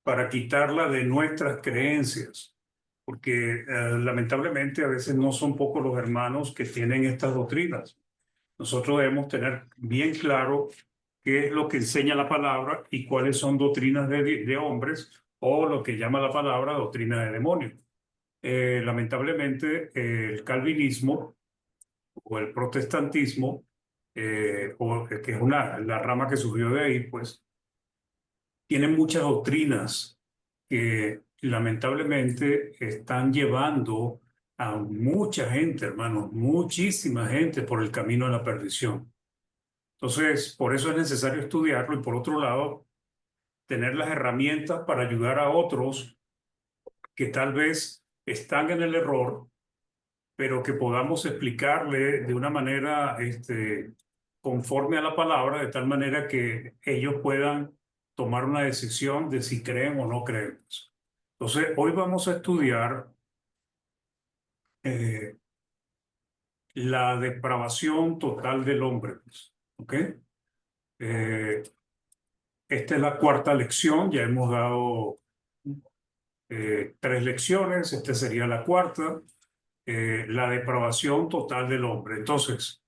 para quitarla de nuestras creencias, porque lamentablemente a veces no son pocos los hermanos que tienen estas doctrinas. Nosotros debemos tener bien claro qué es lo que enseña la palabra y cuáles son doctrinas de hombres o lo que llama la palabra doctrina de demonios. Lamentablemente, el calvinismo o el protestantismo, que es la rama que surgió de ahí, pues, tiene muchas doctrinas que lamentablemente están llevando a mucha gente, hermanos, muchísima gente por el camino de la perdición. Entonces, por eso es necesario estudiarlo y por otro lado, tener las herramientas para ayudar a otros que tal vez están en el error, pero que podamos explicarle de una manera conforme a la palabra, de tal manera que ellos puedan tomar una decisión de si creen o no creen. Entonces, hoy vamos a estudiar eh, la depravación total del hombre. ¿Ok? Eh, Esta es la cuarta lección, ya hemos dado 3 lecciones, esta sería la cuarta, la depravación total del hombre. Entonces,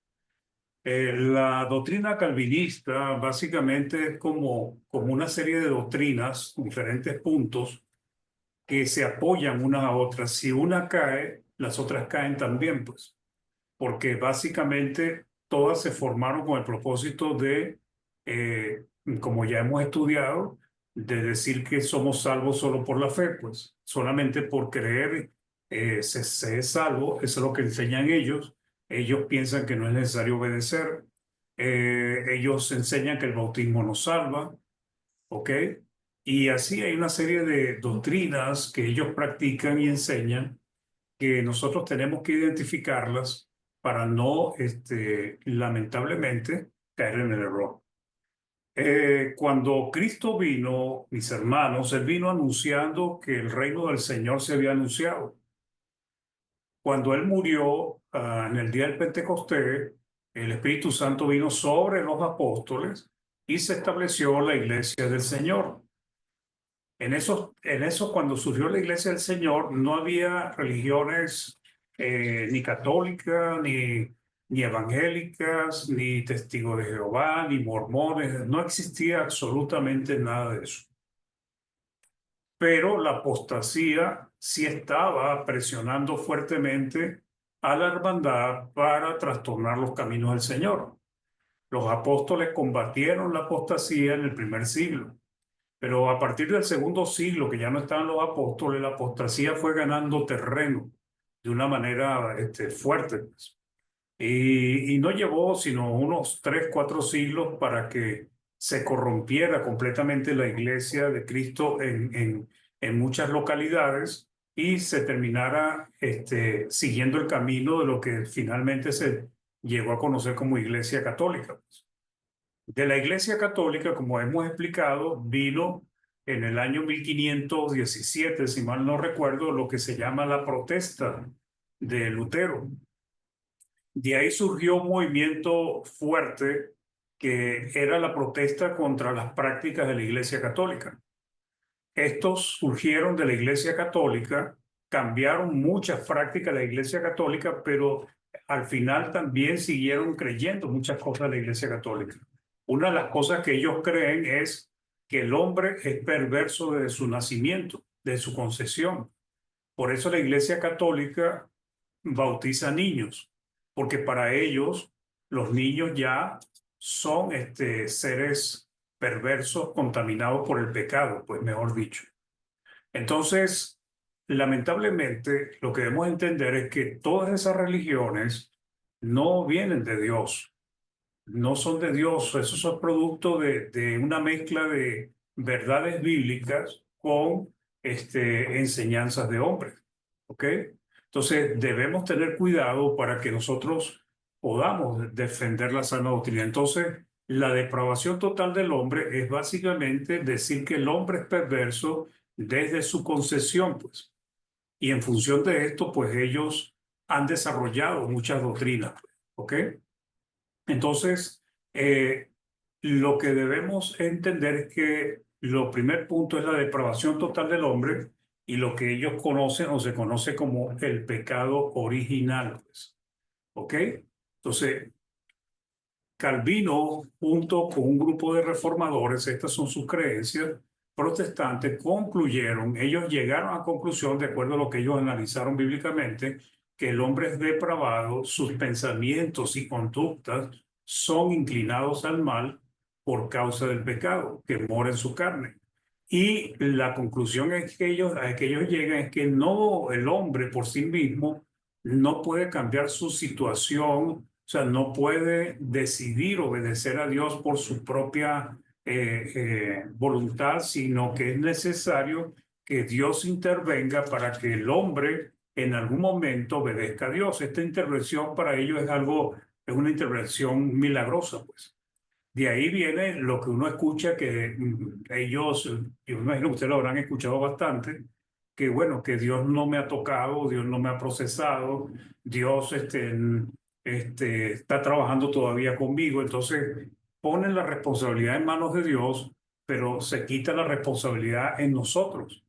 la doctrina calvinista básicamente es como una serie de doctrinas, diferentes puntos que se apoyan unas a otras. Si una cae, las otras caen también, pues, porque básicamente todas se formaron con el propósito de, como ya hemos estudiado, de decir que somos salvos solo por la fe, pues solamente por creer se es salvo, eso es lo que enseñan ellos. Ellos piensan que no es necesario obedecer. Ellos enseñan que el bautismo nos salva, ¿ok? Y así hay una serie de doctrinas que ellos practican y enseñan que nosotros tenemos que identificarlas para no, lamentablemente, caer en el error. Cuando Cristo vino, mis hermanos, Él vino anunciando que el reino del Señor se había anunciado. Cuando Él murió, en el día del Pentecostés, el Espíritu Santo vino sobre los apóstoles y se estableció la iglesia del Señor. En eso, cuando surgió la iglesia del Señor, no había religiones ni católicas, ni evangélicas, ni testigos de Jehová, ni mormones. No existía absolutamente nada de eso. Pero la apostasía sí estaba presionando fuertemente a la hermandad para trastornar los caminos del Señor. Los apóstoles combatieron la apostasía en el primer siglo. Pero a partir del segundo siglo, que ya no estaban los apóstoles, la apostasía fue ganando terreno de una manera fuerte, pues. Y no llevó sino unos 3, 4 siglos para que se corrompiera completamente la iglesia de Cristo en muchas localidades y se terminara siguiendo el camino de lo que finalmente se llegó a conocer como Iglesia Católica, pues. De la Iglesia Católica, como hemos explicado, vino en el año 1517, si mal no recuerdo, lo que se llama la protesta de Lutero. De ahí surgió un movimiento fuerte que era la protesta contra las prácticas de la Iglesia Católica. Estos surgieron de la Iglesia Católica, cambiaron muchas prácticas de la Iglesia Católica, pero al final también siguieron creyendo muchas cosas de la Iglesia Católica. Una de las cosas que ellos creen es que el hombre es perverso desde su nacimiento, de su concepción. Por eso la Iglesia Católica bautiza niños, porque para ellos los niños ya son seres perversos contaminados por el pecado, pues mejor dicho. Entonces, lamentablemente, lo que debemos entender es que todas esas religiones no vienen de Dios, no son de Dios, esos son producto de una mezcla de verdades bíblicas con enseñanzas de hombres, ¿ok? Entonces, debemos tener cuidado para que nosotros podamos defender la sana doctrina. Entonces, la depravación total del hombre es básicamente decir que el hombre es perverso desde su concepción, pues. Y en función de esto, pues ellos han desarrollado muchas doctrinas, pues, ¿ok? Entonces, lo que debemos entender es que Lo primer punto es la depravación total del hombre y lo que ellos conocen o se conoce como el pecado original, pues. ¿Ok? Entonces, Calvino, junto con un grupo de reformadores, estas son sus creencias, protestantes, concluyeron, ellos llegaron a conclusión, de acuerdo a lo que ellos analizaron bíblicamente, que el hombre es depravado, sus pensamientos y conductas son inclinados al mal por causa del pecado que mora en su carne. Y la conclusión es que a que ellos llegan es que no, el hombre por sí mismo no puede cambiar su situación, o sea, no puede decidir obedecer a Dios por su propia voluntad, sino que es necesario que Dios intervenga para que el hombre en algún momento obedezca a Dios. Esta intervención para ellos es algo, es una intervención milagrosa, pues. De ahí viene lo que uno escucha que ellos, yo me imagino que ustedes lo habrán escuchado bastante, que bueno, que Dios no me ha tocado, Dios no me ha procesado, Dios está trabajando todavía conmigo, entonces ponen la responsabilidad en manos de Dios, pero se quita la responsabilidad en nosotros,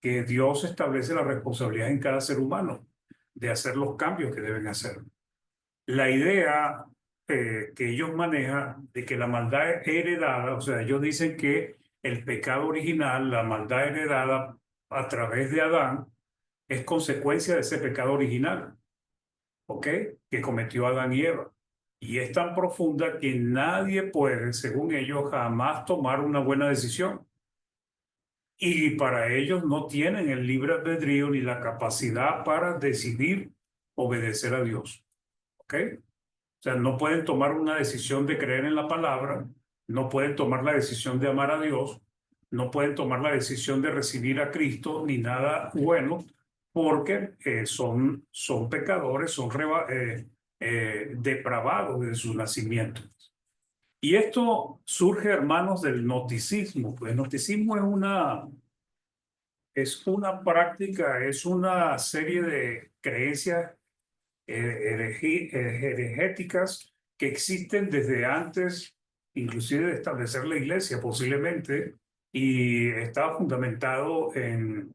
que Dios establece la responsabilidad en cada ser humano de hacer los cambios que deben hacer. La idea que ellos manejan de que la maldad es heredada, o sea, ellos dicen que el pecado original, la maldad heredada a través de Adán, es consecuencia de ese pecado original, ¿ok? Que cometió Adán y Eva. Y es tan profunda que nadie puede, según ellos, jamás tomar una buena decisión. Y para ellos no tienen el libre albedrío ni la capacidad para decidir obedecer a Dios, ¿ok? O sea, no pueden tomar una decisión de creer en la palabra, no pueden tomar la decisión de amar a Dios, no pueden tomar la decisión de recibir a Cristo ni nada bueno, porque son pecadores, son depravados desde su nacimiento. Y esto surge, hermanos, del gnosticismo. Pues el gnosticismo es una práctica, es una serie de creencias heregéticas que existen desde antes, inclusive de establecer la iglesia posiblemente, y está fundamentado en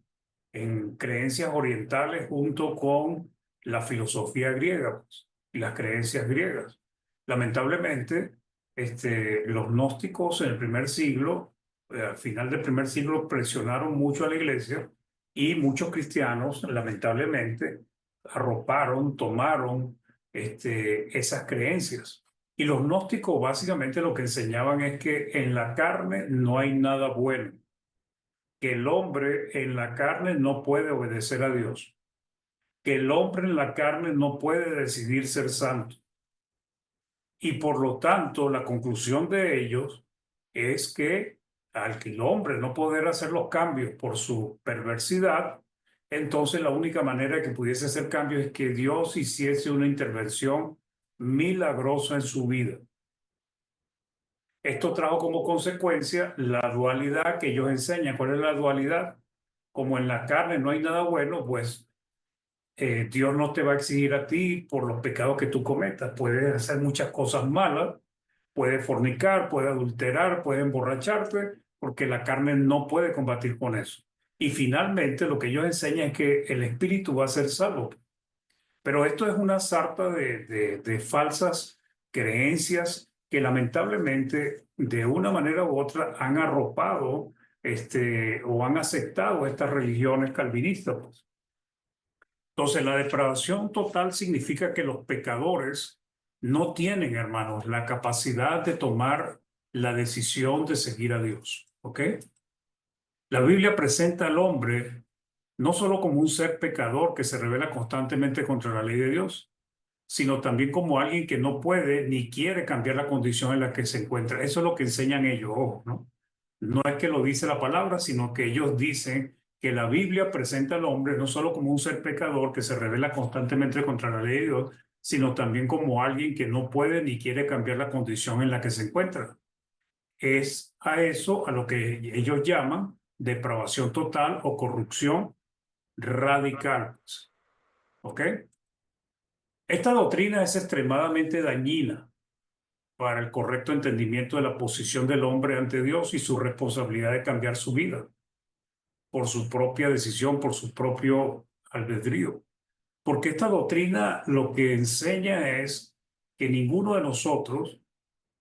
creencias orientales junto con la filosofía griega, pues, y las creencias griegas. Lamentablemente, los gnósticos en el primer siglo, al final del primer siglo, presionaron mucho a la iglesia y muchos cristianos, lamentablemente, arroparon, tomaron esas creencias. Y los gnósticos básicamente lo que enseñaban es que en la carne no hay nada bueno, que el hombre en la carne no puede obedecer a Dios, que el hombre en la carne no puede decidir ser santo. Y por lo tanto, la conclusión de ellos es que al que el hombre no poder hacer los cambios por su perversidad, entonces la única manera que pudiese hacer cambios es que Dios hiciese una intervención milagrosa en su vida. Esto trajo como consecuencia la dualidad que ellos enseñan. ¿Cuál es la dualidad? Como en la carne no hay nada bueno, pues Dios no te va a exigir a ti por los pecados que tú cometas. Puedes hacer muchas cosas malas, puedes fornicar, puedes adulterar, puedes emborracharte, porque la carne no puede combatir con eso. Y finalmente lo que ellos enseñan es que el espíritu va a ser salvo. Pero esto es una sarta de falsas creencias que lamentablemente de una manera u otra han arropado o han aceptado estas religiones calvinistas, pues. Entonces, la depravación total significa que los pecadores no tienen, hermanos, la capacidad de tomar la decisión de seguir a Dios. ¿Ok? La Biblia presenta al hombre no solo como un ser pecador que se revela constantemente contra la ley de Dios, sino también como alguien que no puede ni quiere cambiar la condición en la que se encuentra. Eso es lo que enseñan ellos, ojo, ¿no? No es que lo dice la palabra, sino que ellos dicen que la Biblia presenta al hombre no solo como un ser pecador que se revela constantemente contra la ley de Dios, sino también como alguien que no puede ni quiere cambiar la condición en la que se encuentra. Es a eso a lo que ellos llaman depravación total o corrupción radical. ¿Ok? Esta doctrina es extremadamente dañina para el correcto entendimiento de la posición del hombre ante Dios y su responsabilidad de cambiar su vida por su propia decisión, por su propio albedrío. Porque esta doctrina lo que enseña es que ninguno de nosotros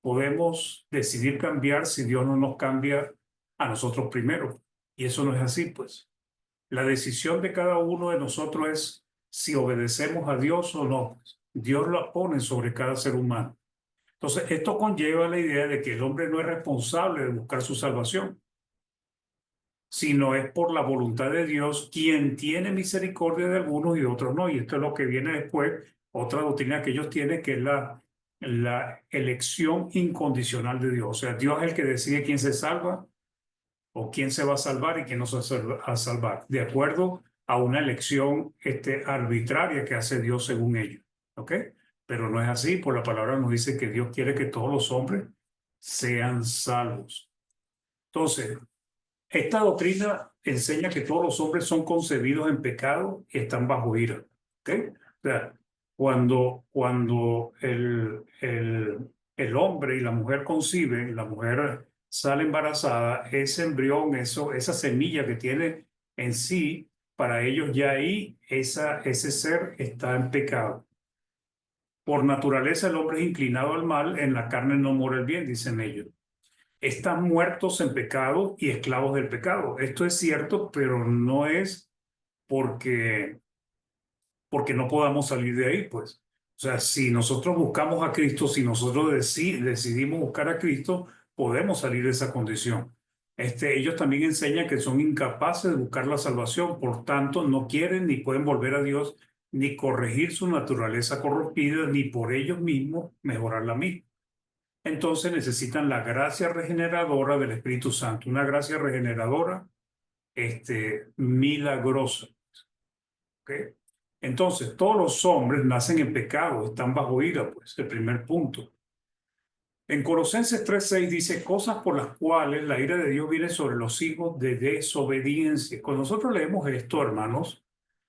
podemos decidir cambiar si Dios no nos cambia a nosotros primero. Y eso no es así, pues. La decisión de cada uno de nosotros es si obedecemos a Dios o no. Dios la pone sobre cada ser humano. Entonces, esto conlleva la idea de que el hombre no es responsable de buscar su salvación, sino es por la voluntad de Dios quien tiene misericordia de algunos y de otros no. Y esto es lo que viene después, otra doctrina que ellos tienen, que es la elección incondicional de Dios. O sea, Dios es el que decide quién se salva o quién se va a salvar y quién no se va a salvar, de acuerdo a una elección arbitraria que hace Dios según ellos. ¿Ok? Pero no es así, por la palabra nos dice que Dios quiere que todos los hombres sean salvos. Entonces, esta doctrina enseña que todos los hombres son concebidos en pecado y están bajo ira. ¿Ok? O sea, cuando el hombre y la mujer conciben, la mujer sale embarazada, ese embrión, esa semilla que tiene en sí, para ellos ya ahí ese ser está en pecado. Por naturaleza el hombre es inclinado al mal, en la carne no mora el bien, dicen ellos. Están muertos en pecado y esclavos del pecado. Esto es cierto, pero no es porque, porque no podamos salir de ahí, pues. O sea, si nosotros buscamos a Cristo, si nosotros decidimos buscar a Cristo, podemos salir de esa condición. Ellos también enseñan que son incapaces de buscar la salvación, por tanto, no quieren ni pueden volver a Dios, ni corregir su naturaleza corrompida, ni por ellos mismos mejorar la misma. Entonces necesitan la gracia regeneradora del Espíritu Santo, una gracia regeneradora, milagrosa. ¿Ok? Entonces, todos los hombres nacen en pecado, están bajo ira, pues, el primer punto. En Colosenses 3:6 dice cosas por las cuales la ira de Dios viene sobre los hijos de desobediencia. Cuando nosotros leemos esto, hermanos,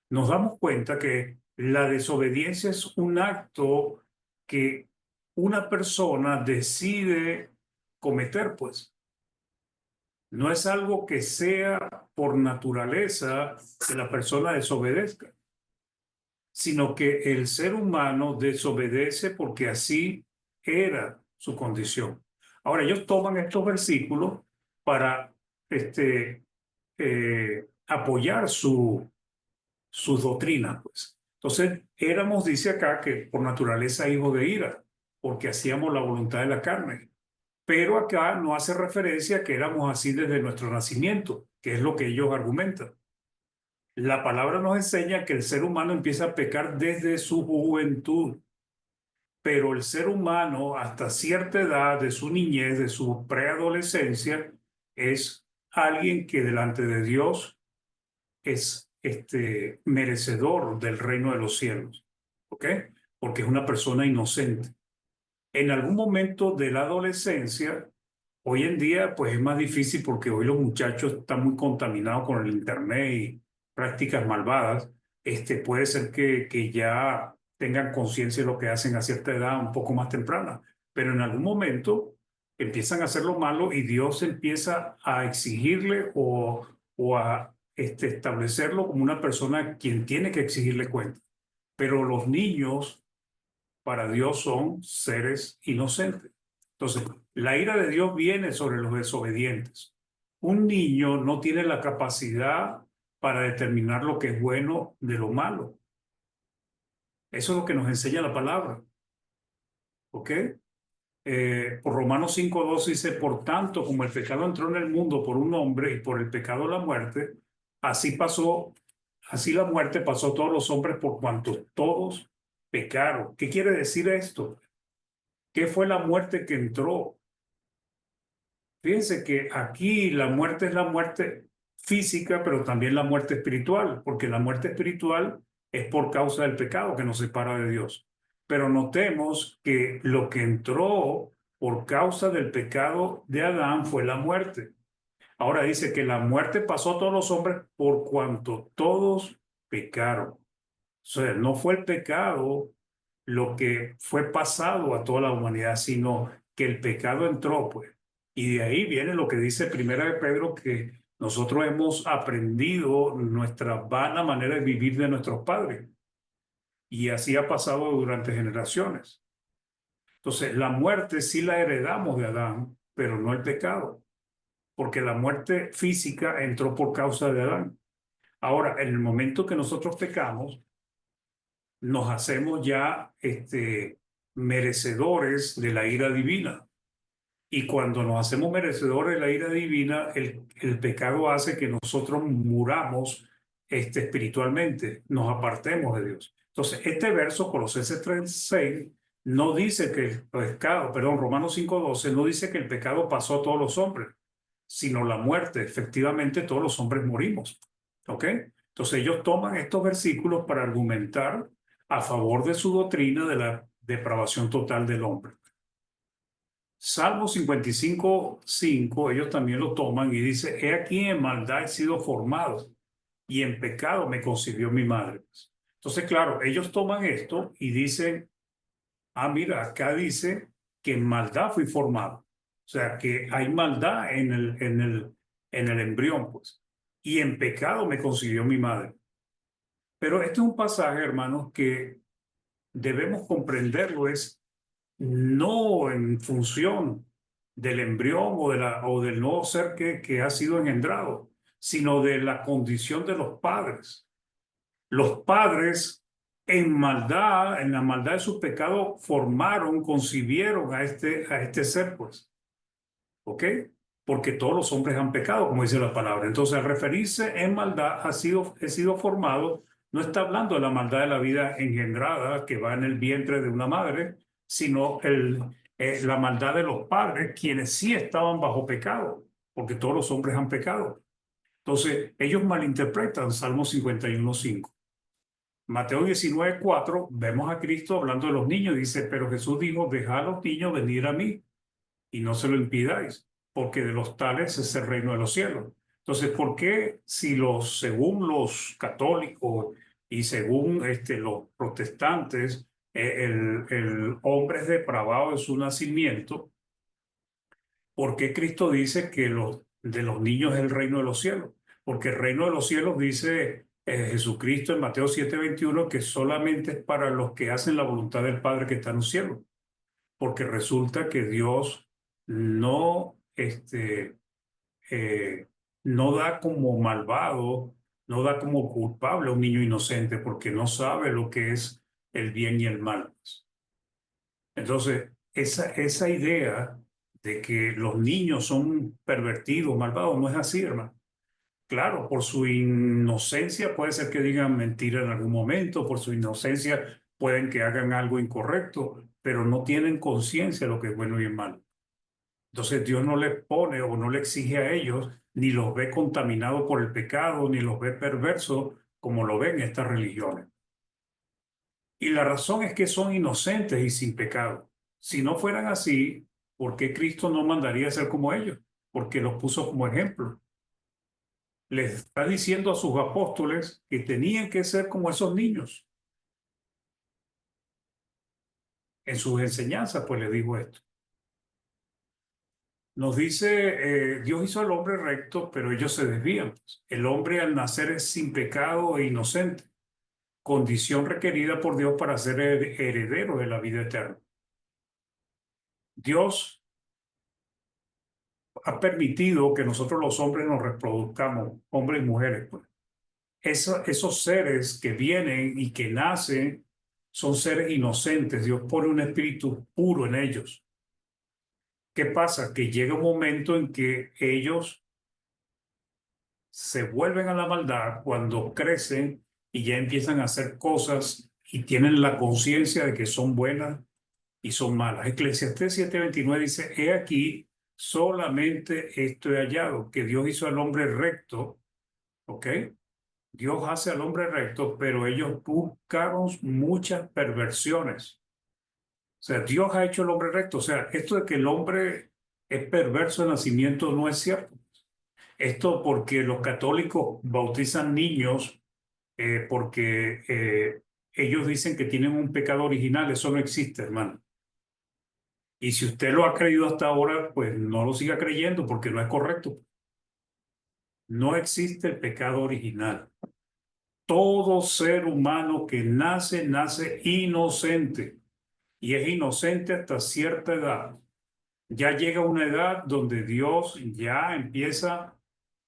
nos damos cuenta que la desobediencia es un acto que una persona decide cometer, pues. No es algo que sea por naturaleza que la persona desobedezca, sino que el ser humano desobedece porque así era su condición. Ahora, ellos toman estos versículos para apoyar sus doctrinas, pues. Entonces, éramos, dice acá, que por naturaleza hijos de ira, porque hacíamos la voluntad de la carne. Pero acá no hace referencia a que éramos así desde nuestro nacimiento, que es lo que ellos argumentan. La palabra nos enseña que el ser humano empieza a pecar desde su juventud, pero el ser humano hasta cierta edad de su niñez, de su preadolescencia, es alguien que delante de Dios es merecedor del reino de los cielos, ¿ok? Porque es una persona inocente. En algún momento de la adolescencia, hoy en día, pues es más difícil porque hoy los muchachos están muy contaminados con el internet y prácticas malvadas. Puede ser que ya tengan conciencia de lo que hacen a cierta edad un poco más temprana, pero en algún momento empiezan a hacer lo malo y Dios empieza a exigirle o a establecerlo como una persona a quien tiene que exigirle cuenta. Pero los niños para Dios son seres inocentes. Entonces, la ira de Dios viene sobre los desobedientes. Un niño no tiene la capacidad para determinar lo que es bueno de lo malo. Eso es lo que nos enseña la palabra. ¿Ok? Por Romanos 5:12 dice, por tanto, como el pecado entró en el mundo por un hombre y por el pecado la muerte, así la muerte pasó a todos los hombres por cuanto todos pecaron. ¿Qué quiere decir esto? ¿Qué fue la muerte que entró? Fíjense que aquí la muerte es la muerte física, pero también la muerte espiritual, porque la muerte espiritual es por causa del pecado que nos separa de Dios. Pero notemos que lo que entró por causa del pecado de Adán fue la muerte. Ahora dice que la muerte pasó a todos los hombres por cuanto todos pecaron. O sea, no fue el pecado lo que fue pasado a toda la humanidad, sino que el pecado entró, pues. Y de ahí viene lo que dice Primera de Pedro, que nosotros hemos aprendido nuestra vana manera de vivir de nuestros padres. Y así ha pasado durante generaciones. Entonces, la muerte sí la heredamos de Adán, pero no el pecado, porque la muerte física entró por causa de Adán. Ahora, en el momento que nosotros pecamos, nos hacemos ya merecedores de la ira divina. Y cuando nos hacemos merecedores de la ira divina, el pecado hace que nosotros muramos espiritualmente, nos apartemos de Dios. Entonces, este verso, Colosenses 3:6, no dice que el pecado, perdón, Romanos 5:12, no dice que el pecado pasó a todos los hombres, sino la muerte. Efectivamente, todos los hombres morimos. ¿Ok? Entonces, ellos toman estos versículos para argumentar a favor de su doctrina de la depravación total del hombre. Salmo 55:5, ellos también lo toman y dice, he aquí en maldad he sido formado y en pecado me concibió mi madre. Entonces, claro, ellos toman esto y dicen, ah, mira, acá dice que en maldad fui formado. O sea, que hay maldad en el embrión, pues. Y en pecado me concibió mi madre. Pero este es un pasaje, hermanos, que debemos comprenderlo, es no en función del embrión o del nuevo ser que ha sido engendrado, sino de la condición de los padres. Los padres en maldad, en la maldad de sus pecados, formaron, concibieron a este ser, pues. ¿Ok? Porque todos los hombres han pecado, como dice la palabra. Entonces, al referirse en maldad, he sido formado, no está hablando de la maldad de la vida engendrada que va en el vientre de una madre, sino la maldad de los padres, quienes sí estaban bajo pecado, porque todos los hombres han pecado. Entonces, ellos malinterpretan Salmo 51:5. Mateo 19:4, vemos a Cristo hablando de los niños, dice, pero Jesús dijo, dejad a los niños venir a mí y no se lo impidáis, porque de los tales es el reino de los cielos. Entonces, ¿por qué si según los católicos y según los protestantes, el hombre es depravado de su nacimiento? ¿Por qué Cristo dice que de los niños es el reino de los cielos? Porque el reino de los cielos dice Jesucristo en Mateo 7:21 que solamente es para los que hacen la voluntad del Padre que está en los cielos, porque resulta que Dios no, no da como malvado, no da como culpable a un niño inocente, porque no sabe lo que es el bien y el mal. Entonces, esa idea de que los niños son pervertidos, malvados, no es así, hermano. Claro, por su inocencia puede ser que digan mentira en algún momento, por su inocencia pueden que hagan algo incorrecto, pero no tienen conciencia de lo que es bueno y es malo. Entonces Dios no les pone o no le exige a ellos, ni los ve contaminados por el pecado, ni los ve perversos como lo ven estas religiones. Y la razón es que son inocentes y sin pecado. Si no fueran así, ¿por qué Cristo no mandaría a ser como ellos? Porque los puso como ejemplo. Les está diciendo a sus apóstoles que tenían que ser como esos niños. En sus enseñanzas, pues les dijo esto. Nos dice, Dios hizo al hombre recto, pero ellos se desvían. El hombre al nacer es sin pecado e inocente, condición requerida por Dios para ser heredero de la vida eterna. Dios ha permitido que nosotros los hombres nos reproduzcamos, hombres y mujeres, pues. Esos seres que vienen y que nacen son seres inocentes. Dios pone un espíritu puro en ellos. ¿Qué pasa? Que llega un momento en que ellos se vuelven a la maldad cuando crecen y ya empiezan a hacer cosas y tienen la conciencia de que son buenas y son malas. Eclesiastés 7:29 dice, he aquí, solamente esto he hallado, que Dios hizo al hombre recto, ¿ok? Dios hace al hombre recto, pero ellos buscaron muchas perversiones. O sea, Dios ha hecho al hombre recto. O sea, esto de que el hombre es perverso de nacimiento no es cierto. Esto porque los católicos bautizan niños porque ellos dicen que tienen un pecado original. Eso no existe, hermano. Y si usted lo ha creído hasta ahora, pues no lo siga creyendo porque no es correcto. No existe el pecado original. Todo ser humano que nace, nace inocente. Y es inocente hasta cierta edad. Ya llega una edad donde Dios ya empieza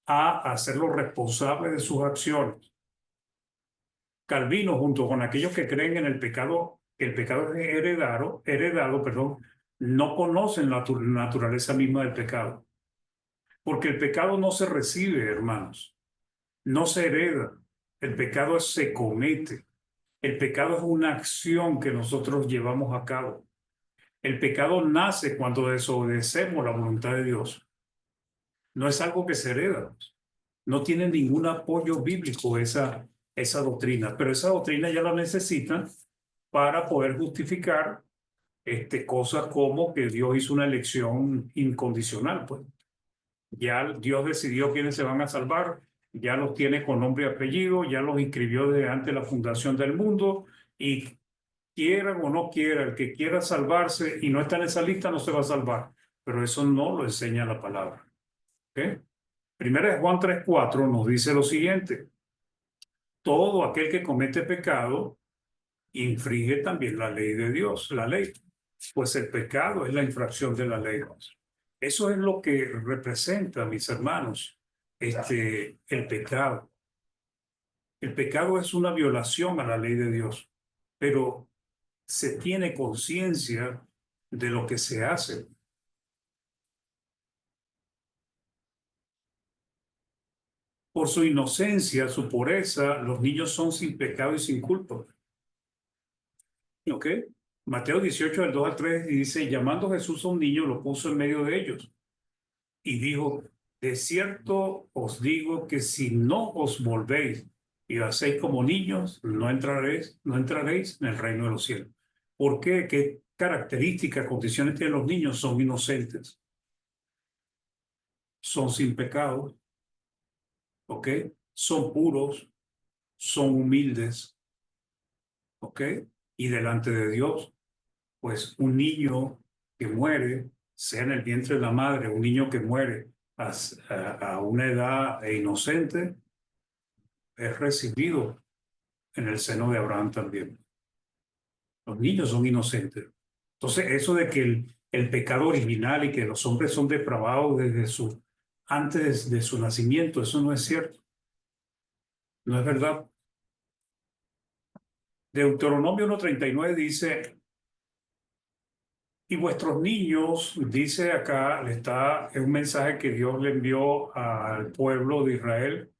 a hacerlo responsable de sus acciones. Calvino, junto con aquellos que creen en que el pecado es heredado, perdón, no conocen la naturaleza misma del pecado. Porque el pecado no se recibe, hermanos, no se hereda. El pecado se comete. El pecado es una acción que nosotros llevamos a cabo. El pecado nace cuando desobedecemos la voluntad de Dios. No es algo que se hereda. No tiene ningún apoyo bíblico esa doctrina, pero esa doctrina ya la necesitan para poder justificar cosas como que Dios hizo una elección incondicional, pues. Ya Dios decidió quiénes se van a salvar, ya los tiene con nombre y apellido, ya los inscribió desde antes de la fundación del mundo y quieran o no quieran, el que quiera salvarse y no está en esa lista no se va a salvar, pero eso no lo enseña la palabra. ¿Ok? Primera de Juan 3:4 nos dice lo siguiente: todo aquel que comete pecado infringe también la ley de Dios, la ley, pues el pecado es la infracción de la ley. Eso es lo que representa, mis hermanos, el pecado. El pecado es una violación a la ley de Dios, pero se tiene conciencia de lo que se hace. Por su inocencia, su pureza, los niños son sin pecado y sin culpa. ¿Ok? Mateo 18, del 2 al 3 dice, llamando Jesús a un niño, lo puso en medio de ellos y dijo, de cierto os digo que si no os volvéis y hacéis como niños, no entraréis en el reino de los cielos. ¿Por qué? ¿Qué características, condiciones tienen los niños? Son inocentes, son sin pecado, ¿ok? Son puros, son humildes, ¿ok? Y delante de Dios, pues un niño que muere, sea en el vientre de la madre, un niño que muere a una edad inocente, es recibido en el seno de Abraham también. Los niños son inocentes. Entonces, eso de que el pecado original y que los hombres son depravados antes de su nacimiento, eso no es cierto, no es verdad. Deuteronomio 1:39 dice, y vuestros niños, dice acá, es un mensaje que Dios le envió al pueblo de Israel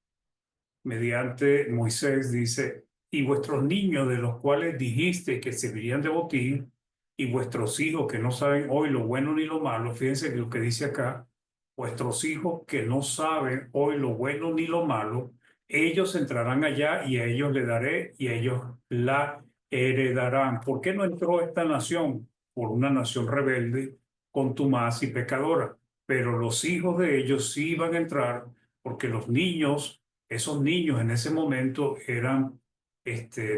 mediante Moisés, dice, y vuestros niños de los cuales dijiste que servirían de botín, y vuestros hijos que no saben hoy lo bueno ni lo malo, fíjense que lo que dice acá, vuestros hijos que no saben hoy lo bueno ni lo malo, ellos entrarán allá y a ellos le daré y a ellos la heredarán. ¿Por qué no entró esta nación? Por una nación rebelde, contumaz y pecadora. Pero los hijos de ellos sí iban a entrar porque los niños, esos niños en ese momento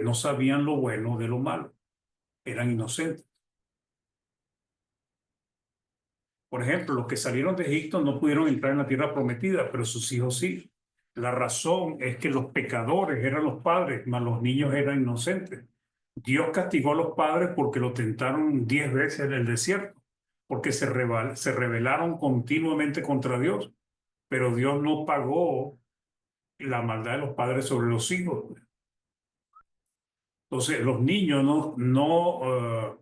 no sabían lo bueno de lo malo, eran inocentes. Por ejemplo, los que salieron de Egipto no pudieron entrar en la tierra prometida, pero sus hijos sí. La razón es que los pecadores eran los padres, mas los niños eran inocentes. Dios castigó a los padres porque lo tentaron 10 veces en el desierto, porque se rebelaron continuamente contra Dios, pero Dios no pagó la maldad de los padres sobre los hijos. Entonces, los niños no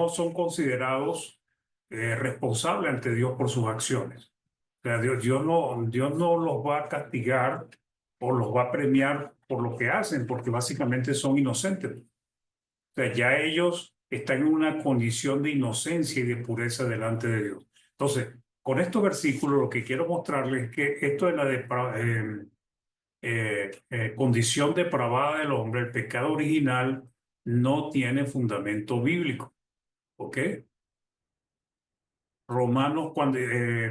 son considerados responsables ante Dios por sus acciones. O sea, Dios no los va a castigar o los va a premiar por lo que hacen, porque básicamente son inocentes. O sea, ya ellos están en una condición de inocencia y de pureza delante de Dios. Entonces, con estos versículos lo que quiero mostrarles es que esto de la condición depravada del hombre, el pecado original, no tiene fundamento bíblico. ¿Ok? Romanos,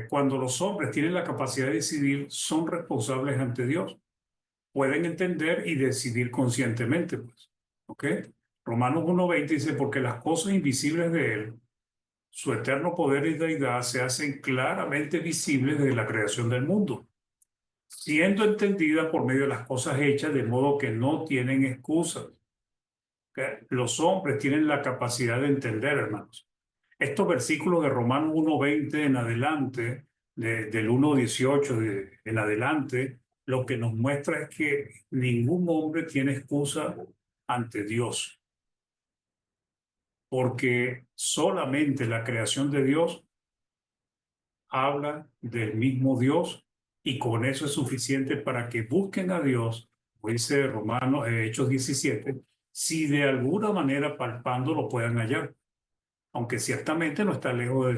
cuando los hombres tienen la capacidad de decidir, son responsables ante Dios. Pueden entender y decidir conscientemente, pues. ¿Ok? Romanos 1:20 dice, porque las cosas invisibles de Él, su eterno poder y deidad, se hacen claramente visibles desde la creación del mundo, siendo entendidas por medio de las cosas hechas, de modo que no tienen excusas. ¿Ok? Los hombres tienen la capacidad de entender, hermanos. Estos versículos de Romanos 1:20 en adelante, del 1:18 en adelante, lo que nos muestra es que ningún hombre tiene excusa ante Dios, porque solamente la creación de Dios habla del mismo Dios y con eso es suficiente para que busquen a Dios, como dice Romanos, Hechos 17, si de alguna manera palpando lo puedan hallar, aunque ciertamente no está lejos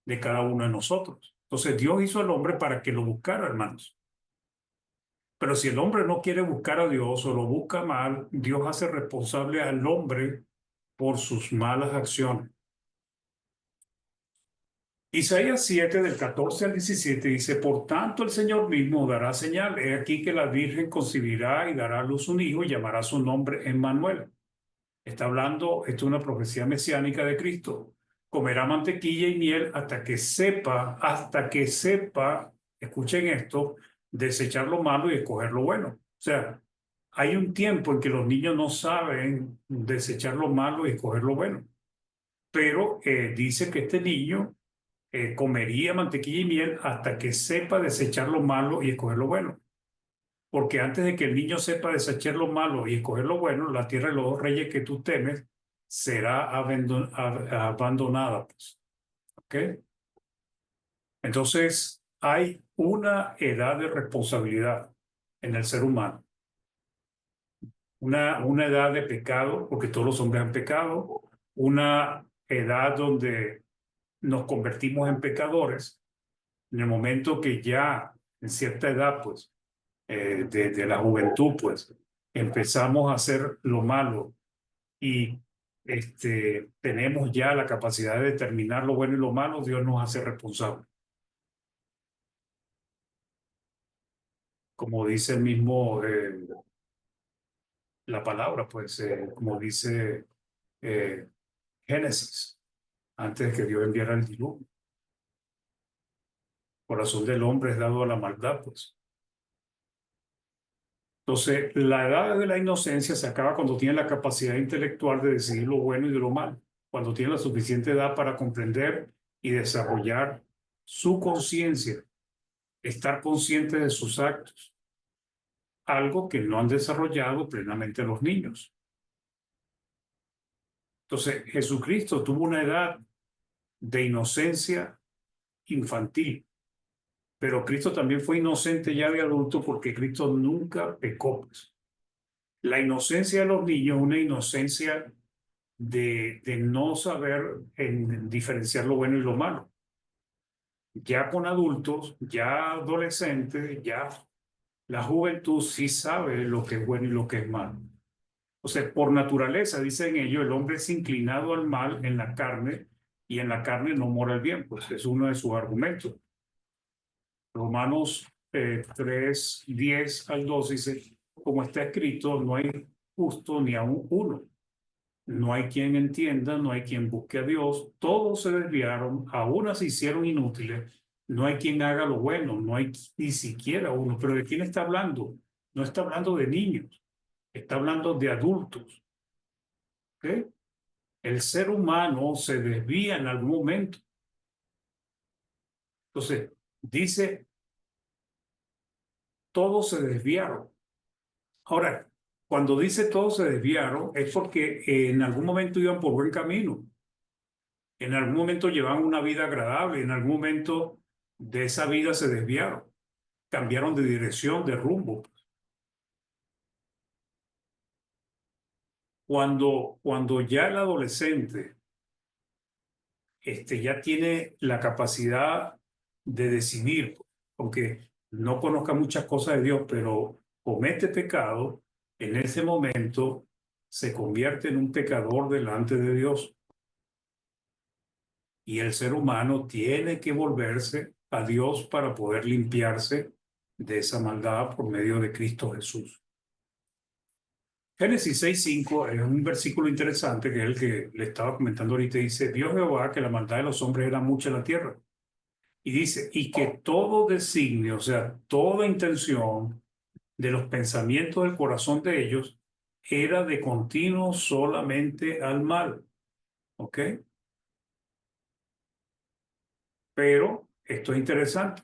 de cada uno de nosotros. Entonces Dios hizo al hombre para que lo buscara, hermanos. Pero si el hombre no quiere buscar a Dios o lo busca mal, Dios hace responsable al hombre por sus malas acciones. Isaías 7, del 14 al 17 dice, por tanto el Señor mismo dará señal. He aquí que la Virgen concebirá y dará a luz un hijo y llamará su nombre Emmanuel. Está hablando, esto es una profecía mesiánica de Cristo. Comerá mantequilla y miel hasta que sepa, escuchen esto, desechar lo malo y escoger lo bueno. O sea, hay un tiempo en que los niños no saben desechar lo malo y escoger lo bueno. Pero dice que este niño comería mantequilla y miel hasta que sepa desechar lo malo y escoger lo bueno. Porque antes de que el niño sepa desechar lo malo y escoger lo bueno, la tierra de los dos reyes que tú temes será abandonada. Pues. ¿Ok? Entonces, hay una edad de responsabilidad en el ser humano, una edad de pecado, porque todos los hombres han pecado, una edad donde nos convertimos en pecadores, en el momento que ya en cierta edad, pues, de la juventud, pues, empezamos a hacer lo malo y tenemos ya la capacidad de determinar lo bueno y lo malo, Dios nos hace responsables. Como dice el mismo la palabra, pues, como dice eh, Génesis, antes de que Dios enviara el diluvio. El corazón del hombre es dado a la maldad, pues. Entonces, la edad de la inocencia se acaba cuando tiene la capacidad intelectual de decidir lo bueno y de lo malo, cuando tiene la suficiente edad para comprender y desarrollar su conciencia, estar consciente de sus actos, algo que no han desarrollado plenamente los niños. Entonces, Jesucristo tuvo una edad de inocencia infantil, pero Cristo también fue inocente ya de adulto porque Cristo nunca pecó. Pues. La inocencia de los niños es una inocencia de no saber diferenciar lo bueno y lo malo. Ya con adultos, ya adolescentes, ya la juventud sí sabe lo que es bueno y lo que es malo. O sea, por naturaleza, dicen ellos, el hombre es inclinado al mal en la carne y en la carne no mora el bien, pues es uno de sus argumentos. Romanos 3, 10 al 12 dice, como está escrito, no hay justo ni aun uno. No hay quien entienda, no hay quien busque a Dios, todos se desviaron, aún se hicieron inútiles, no hay quien haga lo bueno, no hay ni siquiera uno. Pero ¿de quién está hablando? No está hablando de niños, está hablando de adultos. ¿Ok? El ser humano se desvía en algún momento. Entonces, dice, todos se desviaron. Ahora, cuando dice todos se desviaron, es porque en algún momento iban por buen camino. En algún momento llevaban una vida agradable, en algún momento de esa vida se desviaron, cambiaron de dirección, de rumbo. Cuando ya el adolescente ya tiene la capacidad de decidir, aunque no conozca muchas cosas de Dios, pero comete pecado, en ese momento se convierte en un pecador delante de Dios. Y el ser humano tiene que volverse a Dios para poder limpiarse de esa maldad por medio de Cristo Jesús. Génesis 6:5 es un versículo interesante que es el que le estaba comentando ahorita. Dice, vio Jehová que la maldad de los hombres era mucha en la tierra. Y dice, y que todo designio, o sea, toda intención de los pensamientos del corazón de ellos era de continuo solamente al mal. ¿Ok? Pero esto es interesante,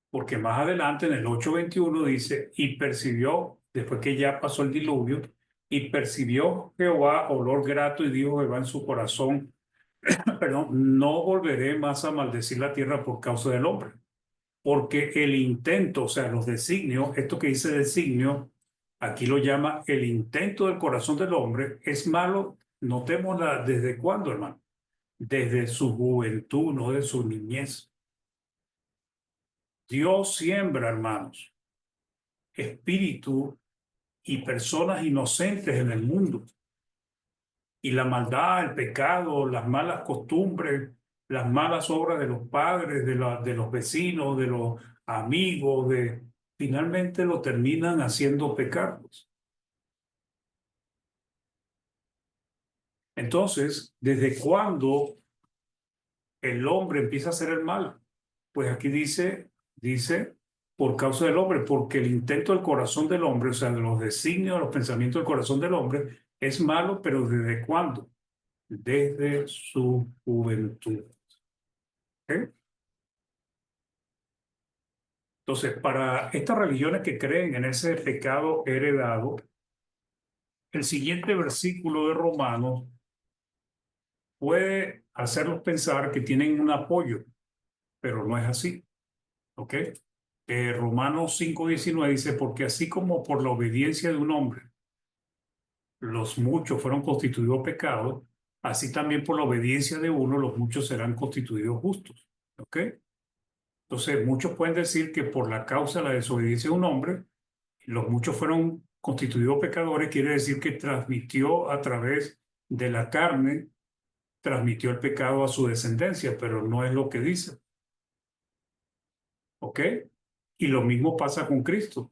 porque más adelante en el 8:21 dice, y percibió, después que ya pasó el diluvio, y percibió Jehová olor grato y dijo Jehová en su corazón, perdón, no volveré más a maldecir la tierra por causa del hombre, porque el intento, o sea, los designios, esto que dice designio, aquí lo llama el intento del corazón del hombre, es malo, notémosla desde cuándo, hermano, desde su juventud, no de su niñez. Dios siembra, hermanos, espíritu y personas inocentes en el mundo. Y la maldad, el pecado, las malas costumbres, las malas obras de los padres, de los vecinos, de los amigos, finalmente lo terminan haciendo pecados. Entonces, ¿desde cuándo el hombre empieza a hacer el mal? Pues aquí dice, por causa del hombre, porque el intento del corazón del hombre, o sea, de los designios, los pensamientos del corazón del hombre, es malo, pero ¿desde cuándo? Desde su juventud. ¿Ok? Entonces, para estas religiones que creen en ese pecado heredado, el siguiente versículo de Romanos puede hacerlos pensar que tienen un apoyo, pero no es así. ¿Ok? Romanos 5:19 dice, porque así como por la obediencia de un hombre los muchos fueron constituidos pecados, así también por la obediencia de uno los muchos serán constituidos justos. ¿Ok? Entonces, muchos pueden decir que por la causa de la desobediencia de un hombre, los muchos fueron constituidos pecadores, quiere decir que transmitió a través de la carne, transmitió el pecado a su descendencia, pero no es lo que dice. ¿Ok? Y lo mismo pasa con Cristo.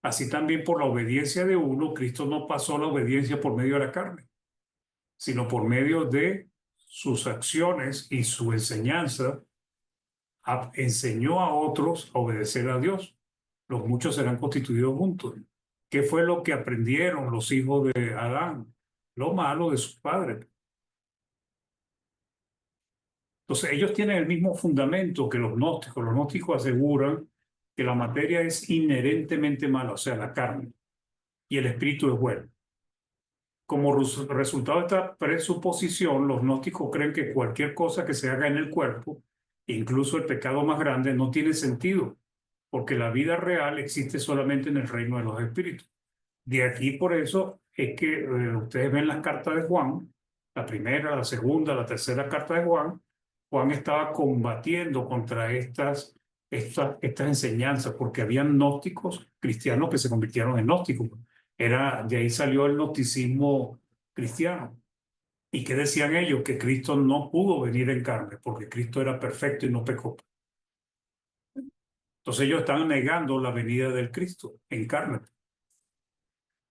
Así también por la obediencia de uno, Cristo no pasó la obediencia por medio de la carne, sino por medio de sus acciones y su enseñanza, enseñó a otros a obedecer a Dios. Los muchos serán constituidos juntos. ¿Qué fue lo que aprendieron los hijos de Adán? Lo malo de sus padres. Entonces, ellos tienen el mismo fundamento que los gnósticos. Los gnósticos aseguran que la materia es inherentemente mala, o sea, la carne, y el espíritu es bueno. Como resultado de esta presuposición, los gnósticos creen que cualquier cosa que se haga en el cuerpo, incluso el pecado más grande, no tiene sentido, porque la vida real existe solamente en el reino de los espíritus. De aquí por eso es que ustedes ven las cartas de Juan, la primera, la segunda, la tercera carta de Juan. Juan estaba combatiendo contra estas enseñanzas, porque habían gnósticos cristianos que se convirtieron en gnósticos. De ahí salió el gnosticismo cristiano. ¿Y qué decían ellos? Que Cristo no pudo venir en carne, porque Cristo era perfecto y no pecó. Entonces ellos estaban negando la venida del Cristo en carne.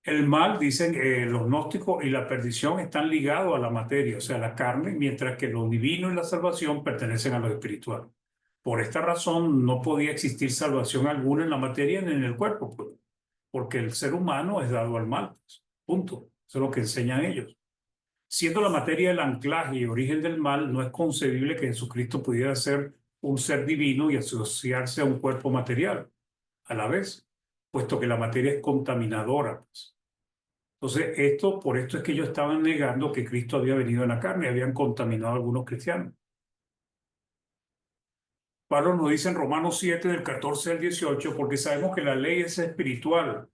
El mal, dicen los gnósticos, y la perdición están ligados a la materia, o sea, a la carne, mientras que lo divino y la salvación pertenecen a lo espiritual. Por esta razón, no podía existir salvación alguna en la materia ni en el cuerpo, pues, porque el ser humano es dado al mal, pues, punto. Eso es lo que enseñan ellos. Siendo la materia el anclaje y origen del mal, no es concebible que Jesucristo pudiera ser un ser divino y asociarse a un cuerpo material a la vez, puesto que la materia es contaminadora, pues. Entonces, por esto es que ellos estaban negando que Cristo había venido en la carne, habían contaminado a algunos cristianos. Pablo nos dice en Romanos 7, del 14 al 18, porque sabemos que la ley es espiritual,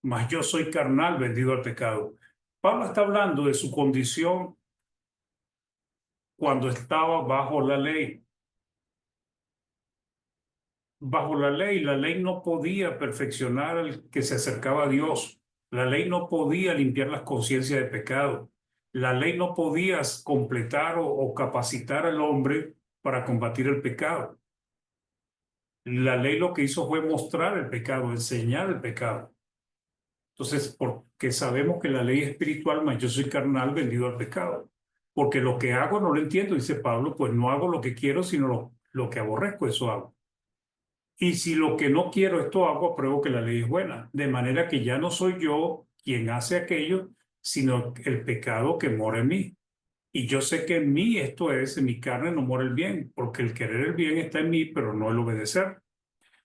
mas yo soy carnal, vendido al pecado. Pablo está hablando de su condición cuando estaba bajo la ley. Bajo la ley no podía perfeccionar al que se acercaba a Dios. La ley no podía limpiar las conciencias de pecado. La ley no podía completar o capacitar al hombre para combatir el pecado. La ley lo que hizo fue mostrar el pecado, enseñar el pecado. Entonces, porque sabemos que la ley es espiritual, mas yo soy carnal, vendido al pecado. Porque lo que hago no lo entiendo, dice Pablo, pues no hago lo que quiero, sino lo que aborrezco, eso hago. Y si lo que no quiero, esto hago, apruebo que la ley es buena. De manera que ya no soy yo quien hace aquello, sino el pecado que mora en mí. Y yo sé que en mí, esto es, en mi carne no mora el bien, porque el querer el bien está en mí, pero no el obedecer.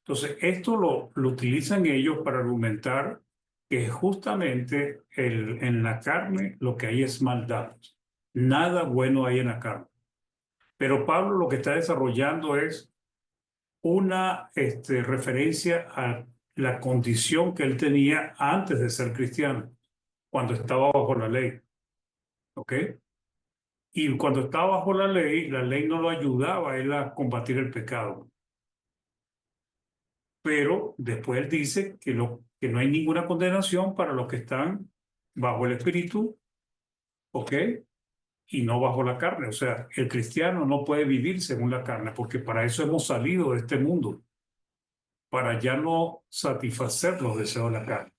Entonces, esto lo utilizan ellos para argumentar que justamente en la carne lo que hay es maldad. Nada bueno hay en la carne. Pero Pablo lo que está desarrollando es una referencia a la condición que él tenía antes de ser cristiano, cuando estaba bajo la ley. ¿Ok? Y cuando estaba bajo la ley no lo ayudaba a él a combatir el pecado. Pero después él dice que no hay ninguna condenación para los que están bajo el Espíritu, ¿ok? Y no bajo la carne. O sea, el cristiano no puede vivir según la carne, porque para eso hemos salido de este mundo, para ya no satisfacer los deseos de la carne.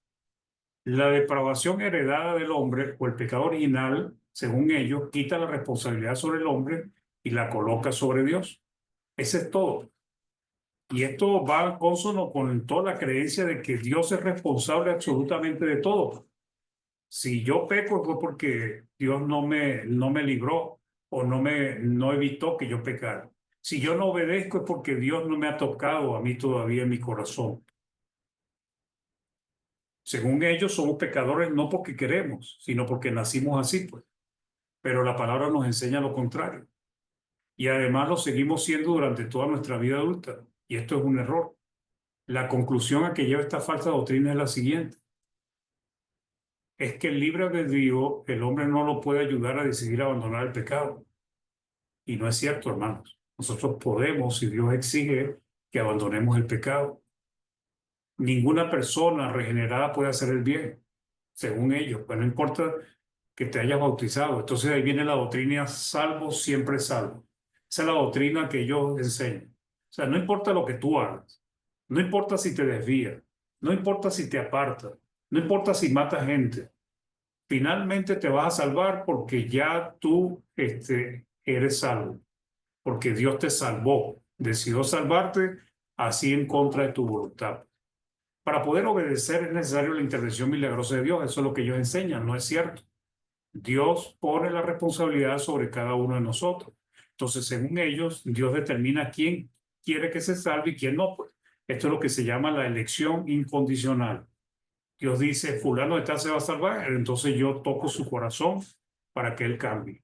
La depravación heredada del hombre o el pecado original, según ellos, quita la responsabilidad sobre el hombre y la coloca sobre Dios. Ese es todo. Y esto va consono con toda la creencia de que Dios es responsable absolutamente de todo. Si yo peco fue porque Dios no me libró o no evitó que yo pecara. Si yo no obedezco es porque Dios no me ha tocado a mí todavía en mi corazón. Según ellos somos pecadores no porque queremos, sino porque nacimos así, pues. Pero la palabra nos enseña lo contrario. Y además lo seguimos siendo durante toda nuestra vida adulta. Y esto es un error. La conclusión a que lleva esta falsa doctrina es la siguiente. Es que el libre albedrío, el hombre no lo puede ayudar a decidir abandonar el pecado. Y no es cierto, hermanos. Nosotros podemos, si Dios exige, que abandonemos el pecado. Ninguna persona regenerada puede hacer el bien, según ellos. Pues no importa que te hayas bautizado. Entonces ahí viene la doctrina salvo, siempre salvo. Esa es la doctrina que ellos enseñan. O sea, no importa lo que tú hagas, no importa si te desvías, no importa si te apartas, no importa si matas gente, finalmente te vas a salvar porque ya tú eres salvo, porque Dios te salvó, decidió salvarte así en contra de tu voluntad. Para poder obedecer es necesario la intervención milagrosa de Dios, eso es lo que ellos enseñan, no es cierto. Dios pone la responsabilidad sobre cada uno de nosotros. Entonces, según ellos, Dios determina quién quiere que se salve y quién no. Pues. Esto es lo que se llama la elección incondicional. Dios dice, fulano de tal se va a salvar, entonces yo toco su corazón para que él cambie.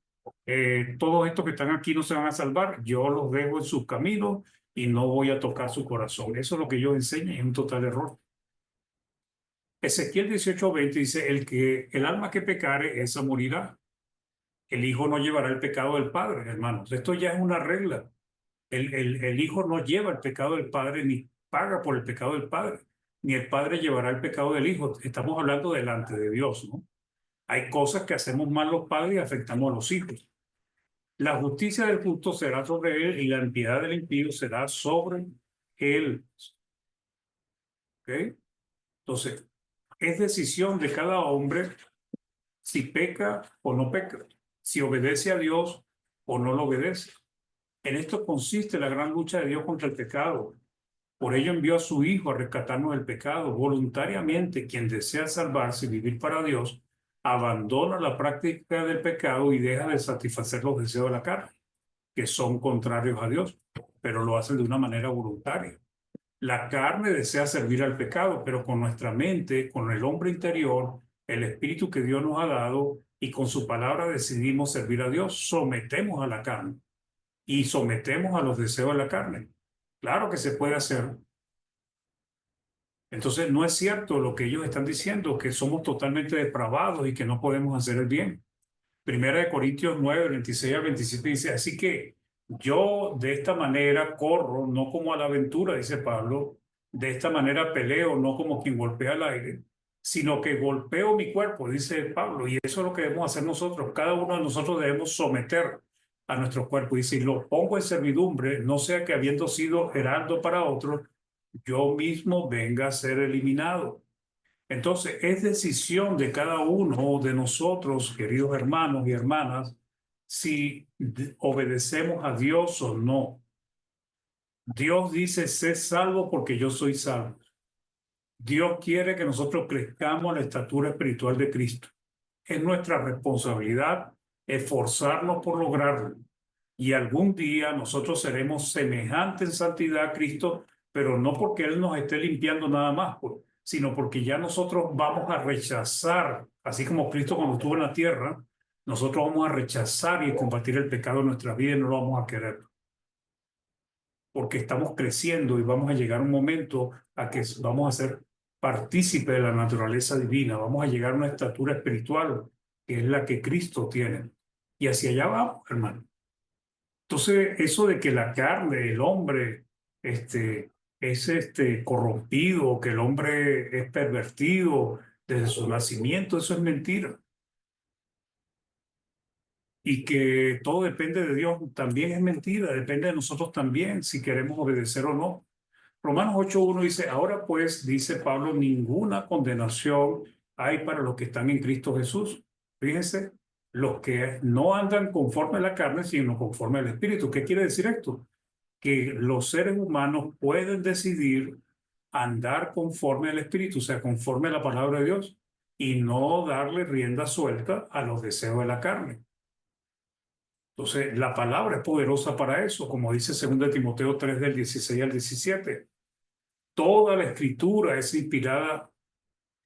Todos estos que están aquí no se van a salvar, yo los dejo en sus caminos y no voy a tocar su corazón. Eso es lo que ellos enseñan, es un total error. Ezequiel 18:20 dice, el alma que pecare, esa morirá. El hijo no llevará el pecado del padre, hermanos. Esto ya es una regla. El hijo no lleva el pecado del padre ni paga por el pecado del padre, ni el padre llevará el pecado del hijo. Estamos hablando delante de Dios, ¿no? Hay cosas que hacemos mal los padres y afectamos a los hijos. La justicia del justo será sobre él y la impiedad del impío será sobre él. ¿Ok? Entonces, es decisión de cada hombre si peca o no peca, si obedece a Dios o no lo obedece. En esto consiste la gran lucha de Dios contra el pecado. Por ello envió a su Hijo a rescatarnos del pecado. Voluntariamente, quien desea salvarse y vivir para Dios, abandona la práctica del pecado y deja de satisfacer los deseos de la carne, que son contrarios a Dios, pero lo hace de una manera voluntaria. La carne desea servir al pecado, pero con nuestra mente, con el hombre interior, el espíritu que Dios nos ha dado y con su palabra decidimos servir a Dios, sometemos a la carne y sometemos a los deseos de la carne. Claro que se puede hacer. Entonces, no es cierto lo que ellos están diciendo, que somos totalmente depravados y que no podemos hacer el bien. Primera de Corintios 9, 26 a 27 dice, así que yo de esta manera corro, no como a la aventura, dice Pablo, de esta manera peleo, no como quien golpea al aire, sino que golpeo mi cuerpo, dice Pablo, y eso es lo que debemos hacer nosotros. Cada uno de nosotros debemos someter a nuestro cuerpo y si lo pongo en servidumbre, no sea que habiendo sido heraldo para otros, yo mismo venga a ser eliminado. Entonces, es decisión de cada uno de nosotros, queridos hermanos y hermanas, si obedecemos a Dios o no. Dios dice, sé salvo porque yo soy salvo. Dios quiere que nosotros crezcamos a la estatura espiritual de Cristo. Es nuestra responsabilidad esforzarnos por lograrlo. Y algún día nosotros seremos semejantes en santidad a Cristo, pero no porque Él nos esté limpiando nada más, sino porque ya nosotros vamos a rechazar, así como Cristo cuando estuvo en la tierra, nosotros vamos a rechazar y combatir el pecado en nuestra vida y no lo vamos a querer, porque estamos creciendo y vamos a llegar un momento a que vamos a ser partícipe de la naturaleza divina, vamos a llegar a una estatura espiritual que es la que Cristo tiene. Y hacia allá vamos, hermano. Entonces, eso de que la carne, el hombre, es corrompido, que el hombre es pervertido desde su nacimiento, eso es mentira. Y que todo depende de Dios también es mentira, depende de nosotros también si queremos obedecer o no. Romanos 8:1 dice, ahora pues, dice Pablo, ninguna condenación hay para los que están en Cristo Jesús. Fíjense, los que no andan conforme a la carne, sino conforme al Espíritu. ¿Qué quiere decir esto? Que los seres humanos pueden decidir andar conforme al Espíritu, o sea, conforme a la palabra de Dios, y no darle rienda suelta a los deseos de la carne. Entonces, la palabra es poderosa para eso, como dice 2 Timoteo 3 del 16 al 17. Toda la escritura es inspirada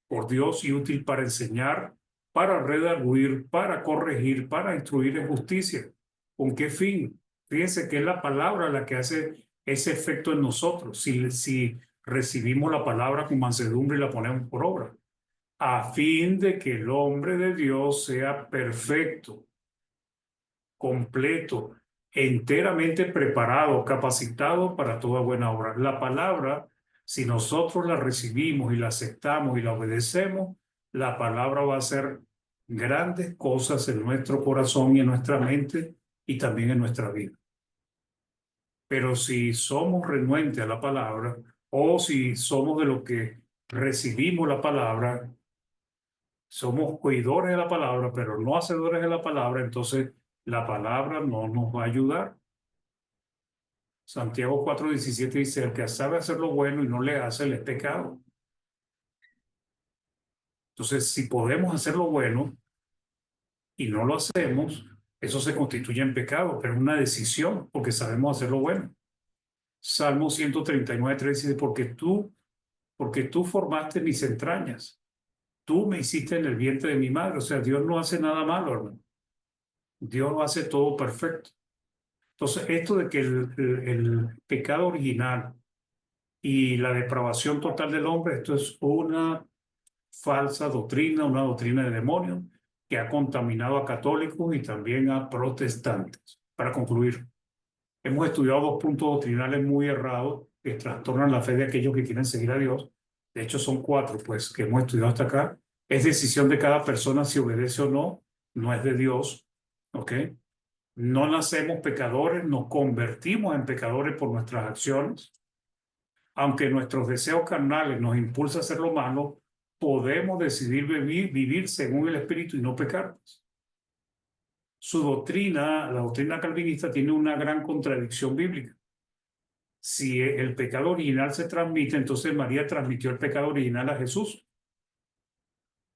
por Dios y útil para enseñar, para redarguir, para corregir, para instruir en justicia. ¿Con qué fin? Fíjense que es la palabra la que hace ese efecto en nosotros. Si recibimos la palabra con mansedumbre y la ponemos por obra, a fin de que el hombre de Dios sea perfecto, completo, enteramente preparado, capacitado para toda buena obra. La palabra, si nosotros la recibimos y la aceptamos y la obedecemos, la palabra va a hacer grandes cosas en nuestro corazón y en nuestra mente y también en nuestra vida. Pero si somos renuentes a la palabra o si somos de los que recibimos la palabra, somos oidores de la palabra, pero no hacedores de la palabra, entonces la palabra no nos va a ayudar. Santiago 4:17 dice, el que sabe hacer lo bueno y no le hace, le es pecado. Entonces, si podemos hacer lo bueno y no lo hacemos, eso se constituye en pecado, pero es una decisión porque sabemos hacer lo bueno. Salmo 139:3 dice, porque tú formaste mis entrañas, tú me hiciste en el vientre de mi madre. O sea, Dios no hace nada malo, hermano. Dios hace todo perfecto. Entonces, esto de que el pecado original y la depravación total del hombre, esto es una falsa doctrina, una doctrina de demonios que ha contaminado a católicos y también a protestantes. Para concluir, hemos estudiado dos puntos doctrinales muy errados que trastornan la fe de aquellos que quieren seguir a Dios. De hecho, son cuatro, pues, que hemos estudiado hasta acá. Es decisión de cada persona si obedece o no, no es de Dios, ¿ok? No nacemos pecadores, nos convertimos en pecadores por nuestras acciones. Aunque nuestros deseos carnales nos impulsan a hacer lo malo, podemos decidir vivir según el Espíritu y no pecar. Su doctrina, la doctrina calvinista, tiene una gran contradicción bíblica. Si el pecado original se transmite, entonces María transmitió el pecado original a Jesús.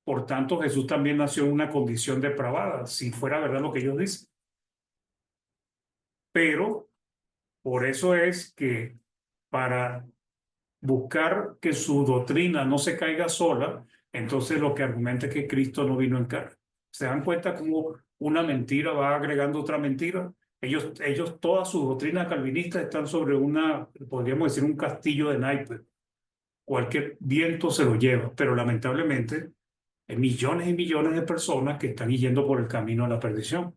Por tanto, Jesús también nació en una condición depravada, si fuera verdad lo que ellos dicen. Pero por eso es que para buscar que su doctrina no se caiga sola, entonces lo que argumenta es que Cristo no vino en carne. ¿Se dan cuenta cómo una mentira va agregando otra mentira? Ellos todas sus doctrinas calvinistas están sobre podríamos decir, un castillo de naipes. Cualquier viento se lo lleva, pero lamentablemente hay millones y millones de personas que están yendo por el camino a la perdición.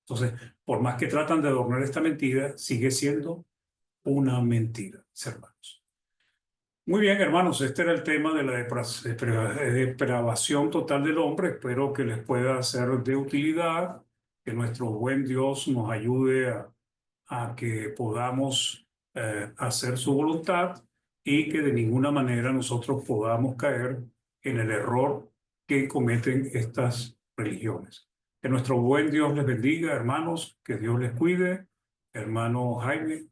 Entonces, por más que tratan de adornar esta mentira, sigue siendo una mentira, hermanos. Muy bien, hermanos, este era el tema de la depravación total del hombre. Espero que les pueda ser de utilidad, que nuestro buen Dios nos ayude a que podamos hacer su voluntad y que de ninguna manera nosotros podamos caer en el error que cometen estas religiones. Que nuestro buen Dios les bendiga, hermanos, que Dios les cuide. Hermano Jaime,